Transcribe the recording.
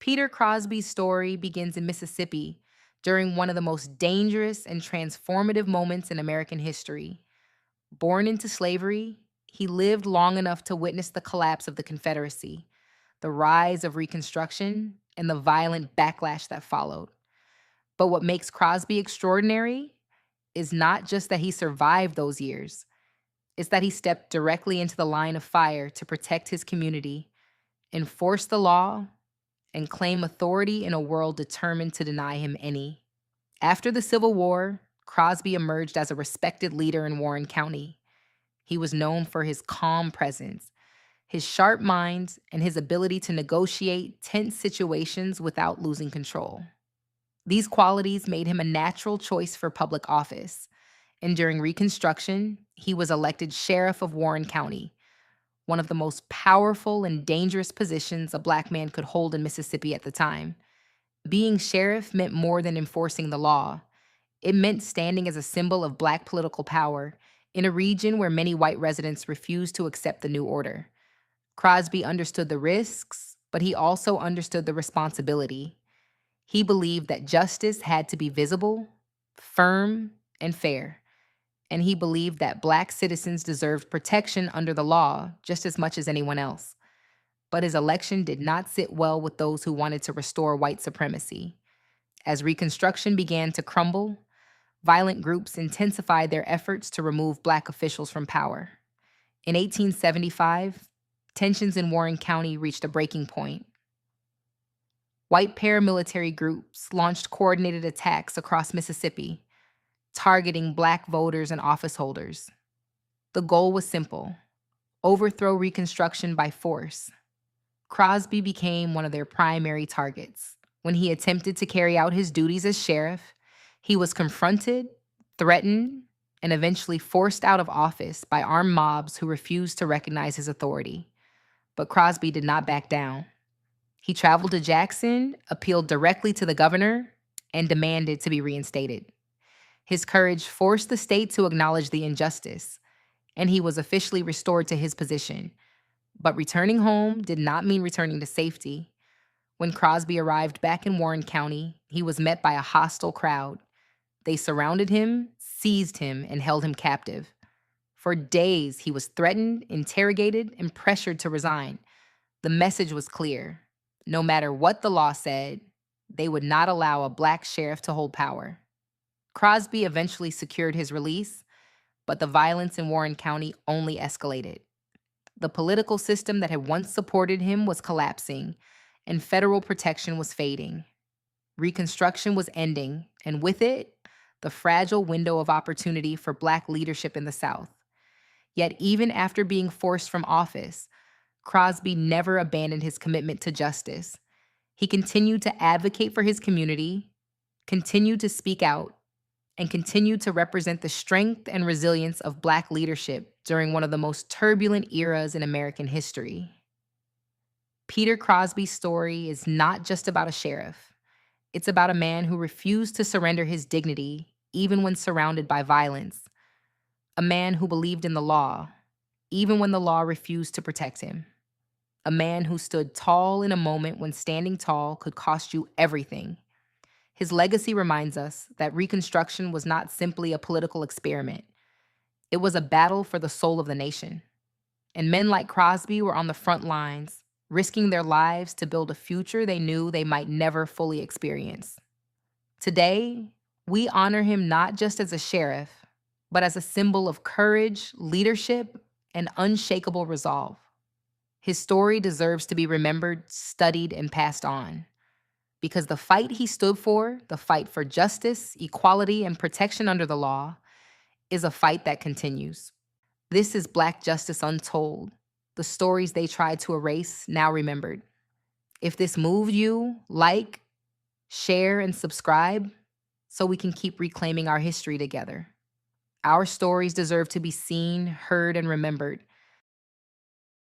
Peter Crosby's story begins in Mississippi during one of the most dangerous and transformative moments in American history. Born into slavery, he lived long enough to witness the collapse of the Confederacy, the rise of Reconstruction, and the violent backlash that followed. But what makes Crosby extraordinary is not just that he survived those years, it's that he stepped directly into the line of fire to protect his community, enforce the law, and claim authority in a world determined to deny him any. After the Civil War, Crosby emerged as a respected leader in Warren County. He was known for his calm presence, his sharp mind, and his ability to negotiate tense situations without losing control. These qualities made him a natural choice for public office, and during Reconstruction, he was elected sheriff of Warren County, one of the most powerful and dangerous positions a black man could hold in Mississippi at the time. Being sheriff meant more than enforcing the law. It meant standing as a symbol of black political power in a region where many white residents refused to accept the new order. Crosby understood the risks, but he also understood the responsibility. He believed that justice had to be visible, firm, and fair. And he believed that black citizens deserved protection under the law just as much as anyone else. But his election did not sit well with those who wanted to restore white supremacy. As Reconstruction began to crumble, violent groups intensified their efforts to remove black officials from power. In 1875, tensions in Warren County reached a breaking point. White paramilitary groups launched coordinated attacks across Mississippi, targeting black voters and office holders. The goal was simple: overthrow Reconstruction by force. Crosby became one of their primary targets. When he attempted to carry out his duties as sheriff, he was confronted, threatened, and eventually forced out of office by armed mobs who refused to recognize his authority. But Crosby did not back down. He traveled to Jackson, appealed directly to the governor, and demanded to be reinstated. His courage forced the state to acknowledge the injustice, and he was officially restored to his position. But returning home did not mean returning to safety. When Crosby arrived back in Warren County, he was met by a hostile crowd. They surrounded him, seized him, and held him captive. For days, he was threatened, interrogated, and pressured to resign. The message was clear. No matter what the law said, they would not allow a black sheriff to hold power. Crosby eventually secured his release, but the violence in Warren County only escalated. The political system that had once supported him was collapsing, and federal protection was fading. Reconstruction was ending, and with it, the fragile window of opportunity for black leadership in the South. Yet even after being forced from office, Crosby never abandoned his commitment to justice. He continued to advocate for his community, continued to speak out, and continued to represent the strength and resilience of black leadership during one of the most turbulent eras in American history. Peter Crosby's story is not just about a sheriff. It's about a man who refused to surrender his dignity, even when surrounded by violence. A man who believed in the law, even when the law refused to protect him. A man who stood tall in a moment when standing tall could cost you everything. His legacy reminds us that Reconstruction was not simply a political experiment. It was a battle for the soul of the nation. And men like Crosby were on the front lines, risking their lives to build a future they knew they might never fully experience. Today, we honor him not just as a sheriff, but as a symbol of courage, leadership, and unshakable resolve. His story deserves to be remembered, studied, and passed on. Because the fight he stood for, the fight for justice, equality, and protection under the law, is a fight that continues. This is Black Justice Untold, the stories they tried to erase, now remembered. If this moved you, like, share, and subscribe so we can keep reclaiming our history together. Our stories deserve to be seen, heard, and remembered